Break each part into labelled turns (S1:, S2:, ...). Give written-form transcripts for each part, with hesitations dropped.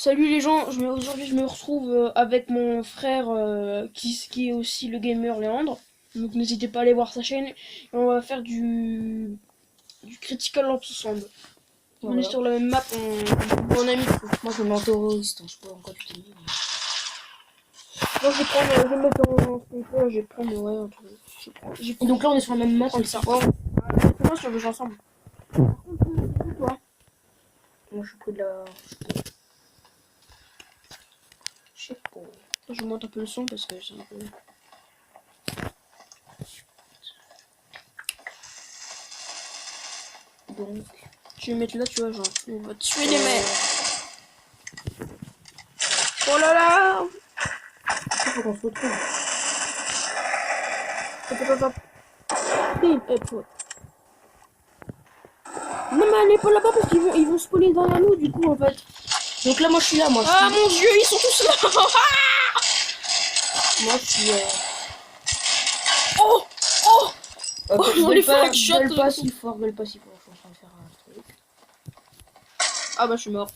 S1: Salut les gens, aujourd'hui je me retrouve avec mon frère qui est aussi le gamer Léandre. Donc n'hésitez pas à aller voir sa chaîne. Et on va faire du Critical Ops ensemble. On est
S2: Voilà.
S1: sur la même map, on a mis tout.
S2: Moi je me mets en terroriste, hein, je sais pas encore tu t'es mis.
S1: Moi je vais prendre, je vais me mettre en sniper, je vais prendre ouais, un truc.
S2: Et donc là on est sur la même map,
S1: Prendre ça. Oh. Comment sur le jeu ensemble? Toi.
S2: Moi je suis près de la... Je sais pas.
S1: Je monte un peu le son parce que c'est un peu...
S2: Donc...
S1: Je vais mettre là, tu vois, genre, on va tuer les mecs. Oh là là!
S2: Il faut qu'on se retrouve.
S1: Hop. Non mais allez pas là-bas parce qu'ils vont spawner derrière nous du coup en fait.
S2: Donc là moi je suis là, moi.
S1: Ah mon dieu, ils sont tous là.
S2: Moi je suis...
S1: Oh je voulais faire un shot.
S2: Gueule pas si fort, gueule pas si fort. Je suis en train de faire un truc.
S1: Ah bah je suis mort.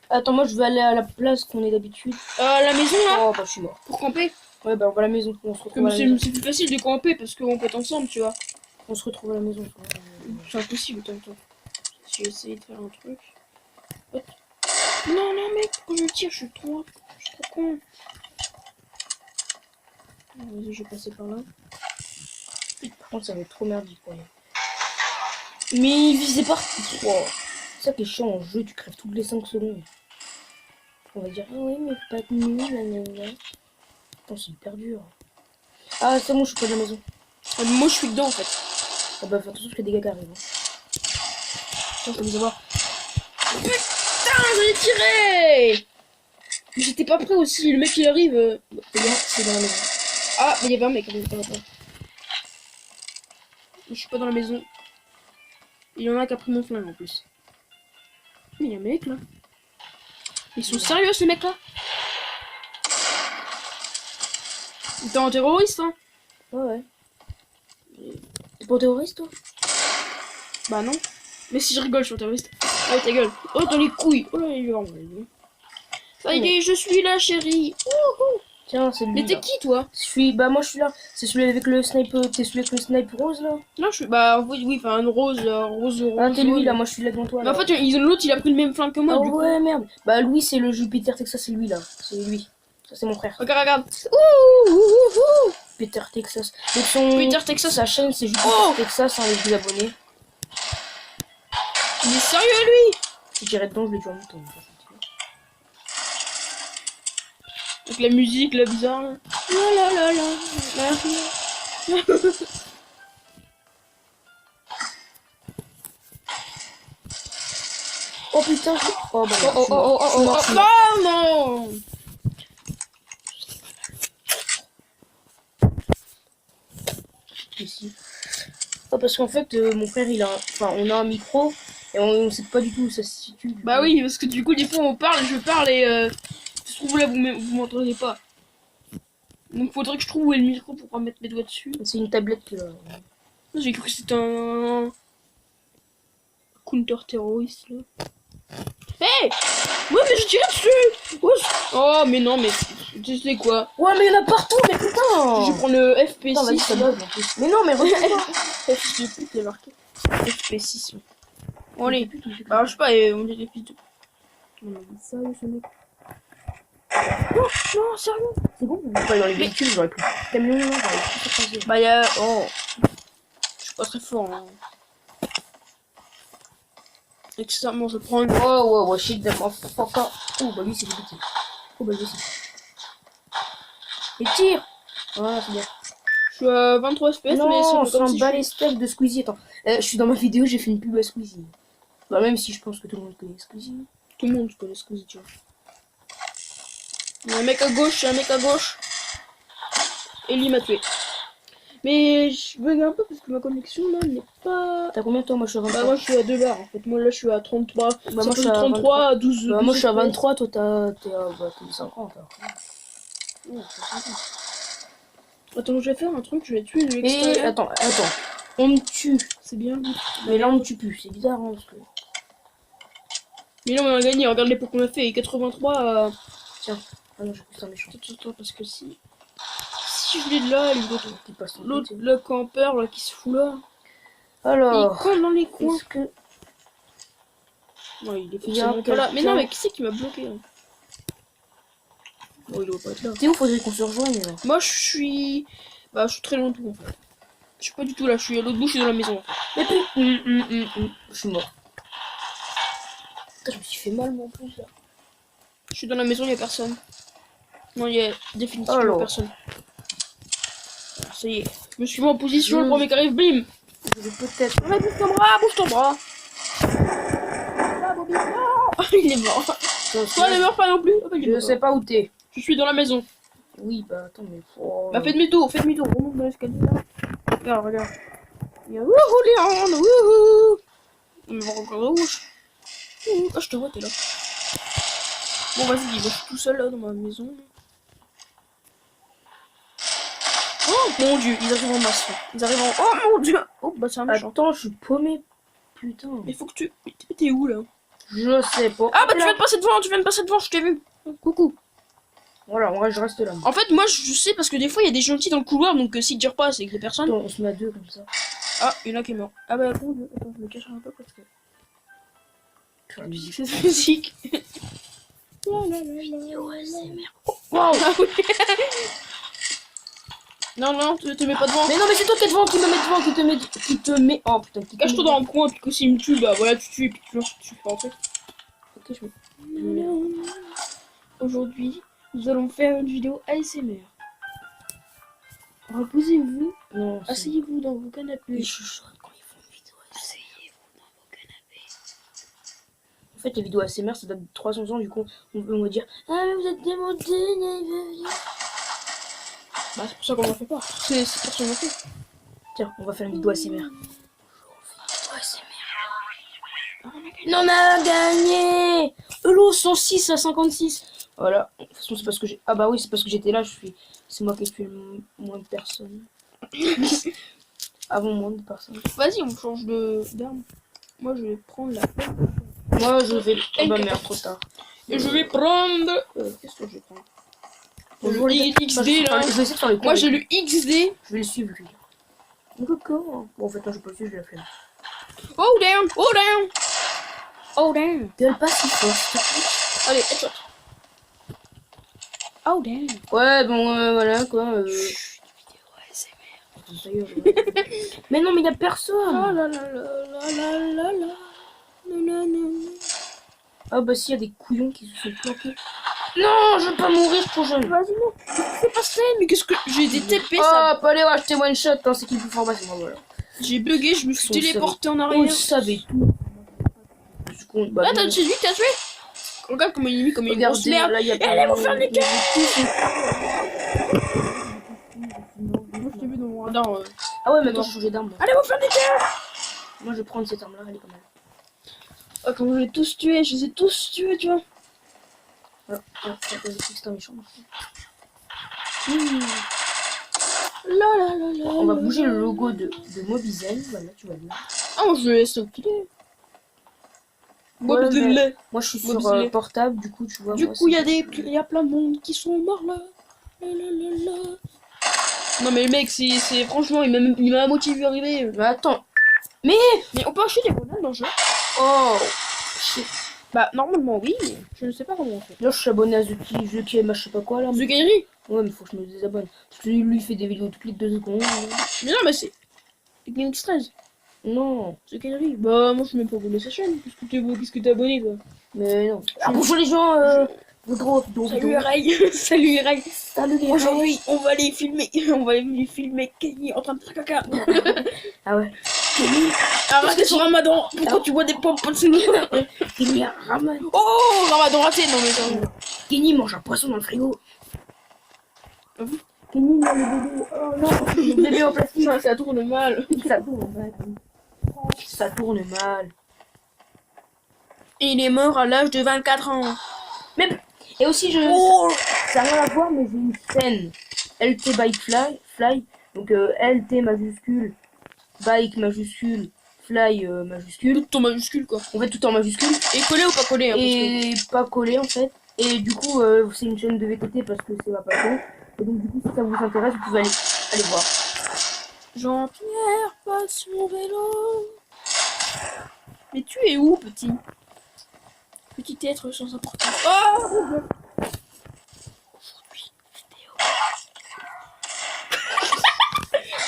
S2: Attends, moi je vais aller à la place qu'on est d'habitude.
S1: La maison là,
S2: Oh bah je suis mort.
S1: pour camper.
S2: Ouais bah on va à la maison, on se retrouve
S1: Comme
S2: à la maison.
S1: c'est plus facile de camper parce qu'on peut être ensemble, tu vois.
S2: On se retrouve à la maison.
S1: C'est impossible tant. Si j'essaie de faire un truc. Hop. Non mec, quand je tire, je suis trop con. Vas-y, je vais passer par là.
S2: Par contre ça va être trop merdique pour moi. Mais il visait pas. Oh. C'est ça qui est chiant en jeu, tu crèves toutes les 5 secondes. On va dire, ah oui, mais pas de nul, nanana. Putain, c'est hyper dur. Ah, c'est bon, je suis pas de la maison.
S1: Ah, moi je suis dedans en fait.
S2: Ah bah, fais attention parce qu'il y a des gars qui arrivent.
S1: Putain, ça me savoir. Putain, j'ai tiré! Mais j'étais pas prêt aussi, le mec il arrive.
S2: C'est dans la maison.
S1: Ah, mais il y avait un mec. Je suis pas dans la maison. Il y en a qui a pris mon flingue en plus. Mais il y a un mec là. Ils sont sérieux ces mecs là? T'es un terroriste hein?
S2: Ouais. T'es pas terroriste toi?
S1: Bah non. Mais si je rigole, je suis un terroriste. Allez ta gueule. Oh dans les couilles. Oh là il va. Ça y est, je suis là chérie. Wouhou.
S2: Tiens, c'est lui.
S1: Mais t'es
S2: là.
S1: qui toi?
S2: Bah moi je suis là. C'est celui avec le sniper. T'es celui avec le sniper rose là?
S1: Non, je suis. Bah oui, enfin une rose.
S2: Ah t'es lui là, moi je suis là devant toi.
S1: Mais en fait, l'autre il a pris le même flingue que moi.
S2: Oh
S1: Du coup.
S2: ouais merde. Bah lui c'est le Jupiter Texas, c'est lui là. C'est lui. Ça c'est mon frère.
S1: Regarde.
S2: Peter Texas. Donc son...
S1: Peter Texas.
S2: Sa chaîne c'est Jupiter Texas, hein, les abonnés.
S1: Il est sérieux lui?
S2: Si j'irais dedans, je l'ai tué en mouton.
S1: Avec la musique, la bizarre. La.
S2: Oh putain, oh bah
S1: Oh non.
S2: Ici. Oh parce qu'en fait mon frère il a enfin on a un micro et on sait pas du tout où ça se situe.
S1: Bah oui, parce que du coup des fois on parle, je parle et je trouve là vous m'entendez pas. Donc faudrait que je trouve où est le micro pour pas mettre mes doigts dessus.
S2: C'est une tablette que
S1: J'ai cru que c'était un counter-terroriste là. Hey! Ouais mais je tirais dessus! Oh mais non mais tu sais quoi?
S2: ouais mais il y en a partout mais putain.
S1: Je vais prendre le
S2: Putain,
S1: FP6.
S2: vas-y, ça bug en plus. Mais non mais regarde.
S1: FP c'est marqué. FP6. Bon allez. Bah je sais pas, on dit des pistes.
S2: Sérieux ce mec.
S1: Non, sérieux?
S2: C'est bon, on va pas aller dans les véhicules, j'aurais plus. Camion, non, j'aurais plus se croiser.
S1: Bah y'a... Oh. Je suis pas très fort hein. Extrêmement, je prends une...
S2: Oh shit them off fucker. Oh bah lui c'est petit. Oh bah lui aussi. Et tire. Voilà c'est bien.
S1: Je suis à 23 FPS mais
S2: Non,
S1: c'est
S2: c'est
S1: comme
S2: un
S1: si
S2: balai steak de Squeezie. Attends, je suis dans ma vidéo, j'ai fait une pub à Squeezie. Bah même si je pense que tout le monde connaît Squeezie.
S1: Tout le monde connaît Squeezie, tu vois. Il y a un mec à gauche, Et lui m'a tué. Mais je bug un peu parce que ma connexion là n'est pas...
S2: T'as combien de temps? Moi je suis à 23.
S1: Bah moi je suis à 2 barres en fait. Moi là je suis à 33.
S2: Bah moi je suis à
S1: 33 à 12.
S2: Bah moi je suis à
S1: 12
S2: 23, toi t'es à 50 alors.
S1: Ouais, attends, je vais faire un truc, je vais tuer le
S2: Et
S1: extérieur.
S2: attends, on me tue.
S1: C'est bien.
S2: Mais là on me tue plus, c'est bizarre hein, parce que...
S1: Mais là, on a gagné. Regarde les points qu'on a fait. 83.
S2: Tiens. Ah non, j'ai poussé un méchant.
S1: Attends, parce que si je l'ai de là, l'autre, le campeur là, qui se fout là.
S2: Alors.
S1: Il campe dans les coins.
S2: Est-ce que.
S1: Ouais, il est forcément pas là. Mais non, mais qui c'est qui m'a bloqué hein. Bon, il doit pas être là.
S2: T'es où? Faudrait qu'on se rejoigne là.
S1: Moi, je suis. Bah, je suis très loin de tout en fait. Je suis pas du tout là. Je suis à l'autre bout, je suis dans la maison.
S2: Mais puis. Je suis mort.
S1: Putain, je me suis fait mal, moi en plus là. Je suis dans la maison, il y a personne. Non, il y a définitivement personne. Alors, ça y est. Je me suis mis en position, le premier qui arrive, bim.
S2: Je vais peut-être.
S1: Ah, bouge ton bras, bouge ton bras. Ah, Bobby, non. Il est mort. Toi, ne meurs pas non plus. Oh, bah,
S2: Je sais pas où t'es.
S1: Je suis dans la maison.
S2: Oui, bah attends, mais. Oh.
S1: Bah, fais demi-tour, remonte dans l'escalier là. Regarde. Il y a wouhou, Léandre, wouhou. On me voit encore de rouge. Ah, je te vois, t'es là. Bon, vas-y, moi je suis tout seul là dans ma maison. Oh mon dieu, ils arrivent en masse. Ils arrivent en. Oh mon dieu. Oh, bah c'est un méchant.
S2: Attends, je suis paumé. Putain.
S1: Mais faut que tu. T'es où là?
S2: Je sais pas.
S1: Ah, bah tu viens de passer devant, je t'ai vu. Coucou.
S2: Voilà, moi je reste là.
S1: En fait, moi je sais parce que des fois il y a des gentils dans le couloir donc si tu repasses avec des personnes.
S2: Attends, on se met à deux comme ça.
S1: Ah, il y en a qui est mort. Ah, bah attends, je me cache un peu parce que.
S2: Sur la musique.
S1: C'est cette musique.
S2: Vidéo ASMR.
S1: Wow. Ah, oui. Non, te mets pas devant.
S2: Mais non, mais c'est toi qui es devant, qui me met devant, qui te met. Oh putain, qui te
S1: Cache-toi dans un coin, puis que s'il me tue, bah voilà, tu tues et puis tu fais rentrer.
S2: Ok, je me.
S1: Aujourd'hui, nous allons faire une vidéo ASMR. Reposez-vous,
S2: Non,
S1: asseyez-vous dans vos canapés.
S2: ils chuchotent quand ils font une vidéo ASMR.
S1: Asseyez-vous dans vos canapés.
S2: En fait, les vidéos ASMR, ça date de 300 ans, du coup, on va dire. Ah, mais vous êtes démontés.
S1: Bah, c'est pour ça qu'on en fait pas. C'est pour ça qu'on en fait.
S2: Tiens, on va faire une vidéo ASMR.
S1: Non,
S2: On a gagné Hello, 106 à 56. Voilà. De toute façon, c'est parce que j'ai. Ah bah oui, c'est parce que j'étais là, c'est moi qui ai tué moins de personnes. Avant moins de personnes.
S1: Vas-y, on change d'arme. Moi, je vais prendre la.
S2: Moi, je vais. Oh bah merde, trop tard.
S1: Et je vais prendre. Qu'est-ce que je vais prendre?
S2: Bonjour,
S1: Le XD là.
S2: Je vais essayer de faire les
S1: Moi, j'ai le XD.
S2: Je vais le suivre, lui. D'accord. Bon, en fait, non, je peux le suivre, je vais la flemme.
S1: Oh down, oh down. Oh down.
S2: Gueule pas si fort, s'il te plaît.
S1: Allez, headshot. Oh down.
S2: Ouais, bon, voilà, quoi.
S1: Chut, vidéo ASMR.
S2: Ça y est, mais non, mais il y a personne.
S1: Oh là là là là là là. Non.
S2: Ah bah si, il y a des couillons qui se sont planqués. Non, je veux pas mourir trop jeune.
S1: Vas-y, non. C'est pas ça, mais qu'est-ce que. J'ai des TP,
S2: Oh,
S1: ça.
S2: pas aller acheter one shot, hein, c'est qui le plus fort, bah c'est moi, voilà.
S1: J'ai bugué, je me suis téléporté en
S2: On
S1: arrière.
S2: le savait tout. Bah,
S1: Là, t'as tué lui, t'as tué. Regarde comme il est mis comme une grosse merde.
S2: Là, y a
S1: Et allez, vous faire des cœurs. Moi, je t'ai vu dans mon radar.
S2: Ah ouais, mais attends, j'ai changé d'arme.
S1: Allez, vous faire des cœurs.
S2: Moi, je vais prendre cette arme-là, elle est pas mal.
S1: Attends, je les ai tous tués, tu vois.
S2: C'est un méchant.
S1: On
S2: On va bouger le logo de Mobizen, voilà, tu vas voir.
S1: Ah, moi, je le laisse au filet.
S2: Ouais,
S1: Mobizen.
S2: moi, je suis sur
S1: Mobizen.
S2: portable, du coup, tu vois.
S1: Du
S2: moi,
S1: coup, il y a plein de monde qui sont morts là. Non, mais le mec, c'est franchement, il m'a motivé à arriver.
S2: Mais attends.
S1: Mais on peut acheter des grenades dans le jeu.
S2: Oh shit.
S1: Bah, normalement, oui, mais je ne sais pas comment on fait.
S2: Là, je suis abonné à The je sais pas quoi là.
S1: The Galerie.
S2: Ouais, mais faut que je me désabonne. Parce que lui, il fait des vidéos toutes les 2 secondes.
S1: Mais non, mais c'est. X 13.
S2: Non.
S1: The Galerie. Bah, moi, je suis même pas abonné à sa chaîne. Qu'est-ce que t'es abonné, toi?
S2: Mais non. Ah, bonjour les gens, vos gros.
S1: Salut, Ray. Salut, Ray.
S2: Salut les gens.
S1: Aujourd'hui, on va les filmer. On va les filmer Kenny en train de faire caca.
S2: Ah ouais.
S1: Arrêtez sur Ramadan. Pourquoi tu vois des pompes au-dessus de nous?
S2: Kenny Raman.
S1: Oh, Ramadan raté. Non, mais ça.
S2: Kenny mange un poisson dans le frigo.
S1: Kenny, non, le bébé. Oh non,
S2: Le bébé en plastique.
S1: ça tourne mal.
S2: Ça tourne mal. Ça tourne mal.
S1: Il est mort à l'âge de 24 ans.
S2: Mais et aussi
S1: Oh.
S2: ça n'a rien à voir, mais j'ai une scène LT bike fly. Donc LT majuscule, bike majuscule, Fly majuscule.
S1: Tout en majuscule quoi.
S2: On fait tout en majuscule.
S1: Et collé ou pas collé hein,
S2: Et pas collé en fait. Et du coup, c'est une chaîne de VTT parce que c'est ma passion. Et donc, du coup, si ça vous intéresse, vous pouvez aller voir.
S1: Jean-Pierre passe mon vélo. Mais tu es où, petit? Petit être sans importance. Oh aujourd'hui, vidéo.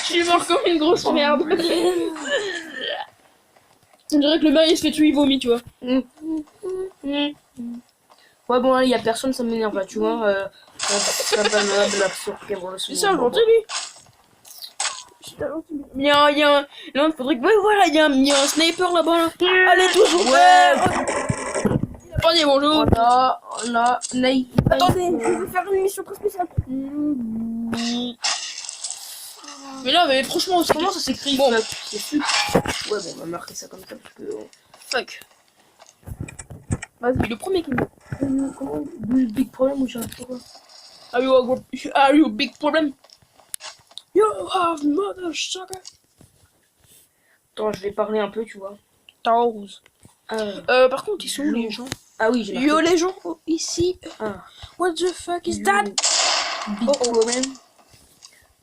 S1: Je suis mort comme une grosse merde. On dirait que le mari se fait tuer, il vomit, tu vois.
S2: Ouais, bon, là, il y a personne, ça m'énerve là, tu vois. C'est pas de la sur Pokémon.
S1: C'est ça, gentil, lui. Il y a un... Là, il faudrait que... Ouais, voilà, il y a un sniper là-bas. Là. Allez, toujours.
S2: Ouais.
S1: Attendez, bonjour.
S2: Là, Naïf.
S1: Attendez, je veux faire une mission très spéciale. Mais là, mais franchement,
S2: Comment ça s'écrit?
S1: Bon,
S2: c'est fuck. Ouais, bon, on va marquer ça comme ça parce que.
S1: Fuck. Vas-y, le premier qui me...
S2: Comment? Big problem ou j'ai un quoi?
S1: Are you a big problem? You have mother sucker.
S2: Attends, je vais parler un peu, tu vois.
S1: Rose. Par contre, ils sont où les gens?
S2: Ah oui, j'ai marqué.
S1: Yo, les gens, ici.
S2: Ah.
S1: What the fuck is that?
S2: Big problem.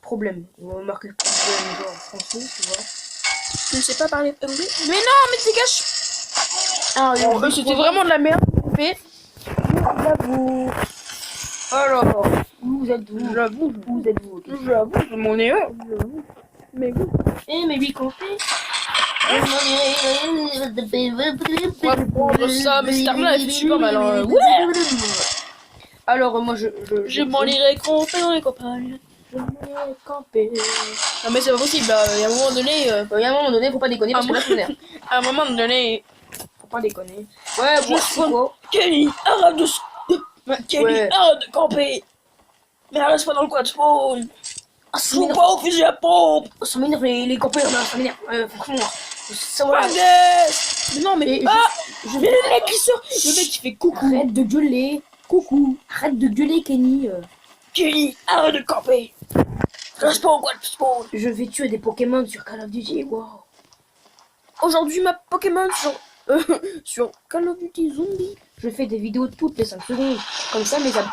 S2: Problème. On va marquer problème genre français, tu vois.
S1: Je ne sais pas parler anglais. Mais non, mais dégage.
S2: Ah,
S1: Bon, c'était vraiment de la merde. Mais j'avoue.
S2: Alors, vous êtes vous?
S1: J'avoue.
S2: Vous êtes vous? Okay.
S1: J'avoue, c'est mon erreur. Mais oui.
S2: Eh, mais lui, comptez.
S1: On va prendre ça, mais cette arme-là, elle fait super mal. Hein. Ouais.
S2: Alors, moi,
S1: Je m'en irai camper dans les campagnes.
S2: Je m'en camper.
S1: Non, mais c'est pas possible. Il y a un moment donné.
S2: Il y a un moment donné, faut pas déconner parce que là, c'est l'air.
S1: À un moment donné.
S2: Faut pas déconner. Ouais,
S1: Je
S2: bon,
S1: suis
S2: quoi?
S1: Kenny, arrête de. Kenny,
S2: Ouais.
S1: arrête de camper. Mais reste pas dans le coin de spawn.
S2: Ah, ça
S1: Joue
S2: m'énerve.
S1: pas au fusil à pompe.
S2: Ça m'énerve les campeurs là, ça m'énerve. Franchement, ça va.
S1: Fagès. Mais non, mais.
S2: Et
S1: Ah, mais le mec qui sort. Le mec qui fait coucou.
S2: Arrête de gueuler. Coucou. Arrête de gueuler, Kenny.
S1: Kenny, arrête de camper. Reste pas au coin de spawn.
S2: Je vais tuer des Pokémon sur Call of Duty. Wow.
S1: Aujourd'hui, ma Pokémon sur Call of Duty Zombie.
S2: Je fais des vidéos toutes les 5 secondes. Comme ça, mais ça.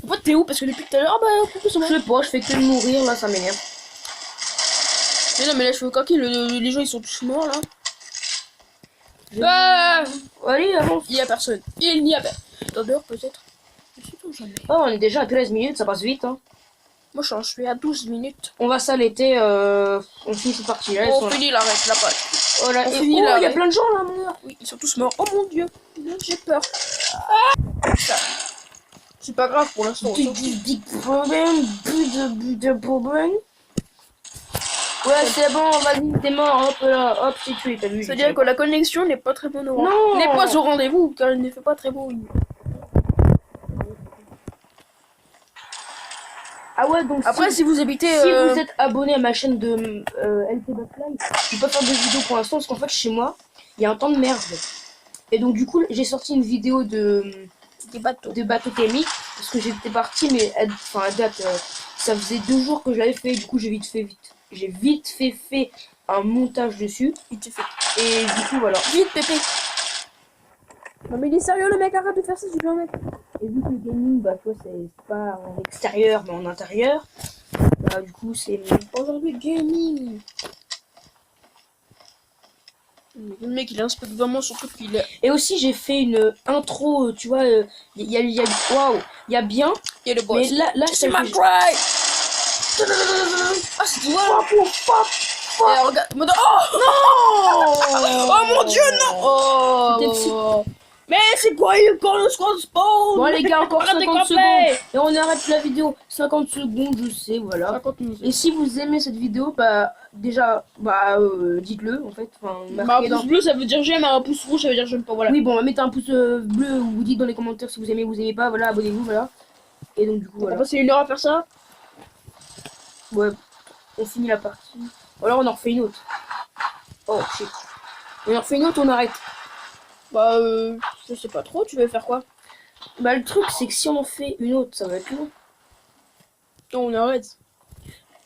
S1: En fait, t'es où? Parce que depuis tout à l'heure, bah, coucou, c'est
S2: Je
S1: bon.
S2: sais pas, je fais que de mourir là, ça m'énerve.
S1: Mais non, mais là, je fais coquille, les gens ils sont tous morts là. Ah,
S2: Allez, avance.
S1: il y a personne. Il n'y a personne. Dans dehors peut-être. Je sais pas jamais.
S2: Oh, on est déjà à 13 minutes, ça passe vite. Hein.
S1: Moi je suis à 12 minutes.
S2: On va s'arrêter, on finit cette partie là.
S1: On finit l'arrêt, la page.
S2: Oh là,
S1: on
S2: et
S1: finit
S2: il y a
S1: l'arrêt.
S2: plein de gens là, mon gars.
S1: Oui, ils sont tous morts. Oh mon dieu. J'ai peur. Ah, c'est pas grave pour l'instant.
S2: Big problème, plus de problème. Ouais, c'est bon, vas-y, t'es mort, hop là, hop, c'est tué, t'as vu.
S1: C'est-à-dire que la connexion n'est pas très bonne au
S2: Non.
S1: n'est pas au rendez-vous car elle ne fait pas très beau.
S2: Ah ouais, donc
S1: Après, si vous habitez.
S2: si vous êtes abonné à ma chaîne de LT Backline, je peux pas faire de vidéo pour l'instant parce qu'en fait, chez moi, il y a un temps de merde. Et donc, du coup, j'ai sorti une vidéo de bateau chimique parce que j'étais partie, mais à date, ça faisait 2 jours que je l'avais fait. Du coup, j'ai vite fait un montage dessus.
S1: Vite fait.
S2: Et du coup, voilà.
S1: Vite, Pépé. Non, mais il est sérieux, le mec, arrête de faire ça, s'il te plaît, mec.
S2: Et vu que le gaming, bah, tu vois, c'est pas en extérieur, mais en intérieur, bah, du coup, c'est.
S1: Aujourd'hui, gaming. Le mec, il inspecte vraiment son truc.
S2: Et aussi, j'ai fait une intro, tu vois, il y a waouh, il y a bien.
S1: Il y a le boss.
S2: Mais là,
S1: c'est ma cry. Ah, c'est toi. Et regarde. Oh
S2: Non.
S1: Oh mon dieu, non. Oh. Mais c'est quoi il quand le squad spawn?
S2: Bon les gars, encore
S1: Arrête de
S2: 50
S1: camper.
S2: secondes et on arrête la vidéo. 50 secondes, je sais, voilà.
S1: 50 minutes.
S2: Et si vous aimez cette vidéo, bah déjà, dites-le en fait. Enfin,
S1: Un
S2: marquez
S1: pouce bleu ça veut dire j'aime, un pouce rouge ça veut dire j'aime pas, voilà.
S2: Oui, bon, mettez un pouce bleu ou vous dites dans les commentaires si vous aimez ou vous aimez pas, voilà, abonnez-vous, voilà. Et donc du coup,
S1: On va
S2: voilà.
S1: passer 1 heure à faire ça.
S2: Ouais, on finit la partie. Alors on en refait une autre. Oh shit. On en refait une autre, on arrête.
S1: Bah je sais pas trop, tu veux faire quoi?
S2: Bah le truc c'est que si on en fait une autre, ça va être long.
S1: Non, on arrête.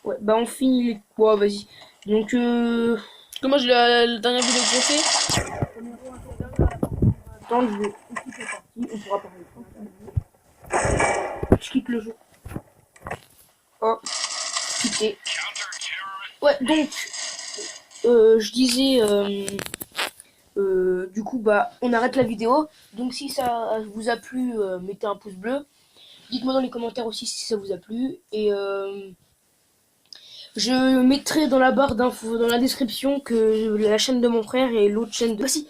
S2: Ouais, bah on finit les... Ouais, vas-y. Donc,
S1: Parce que moi, j'ai la dernière vidéo que j'ai fait.
S2: attends, je vais quitter la partie, on pourra parler. Je quitte le jeu. Oh, quitter. Ouais, donc, je disais, du coup, bah, on arrête la vidéo. Donc, si ça vous a plu, mettez un pouce bleu. Dites-moi dans les commentaires aussi si ça vous a plu. Et je mettrai dans la barre d'infos, dans la description, que la chaîne de mon frère et l'autre chaîne de... Ah si,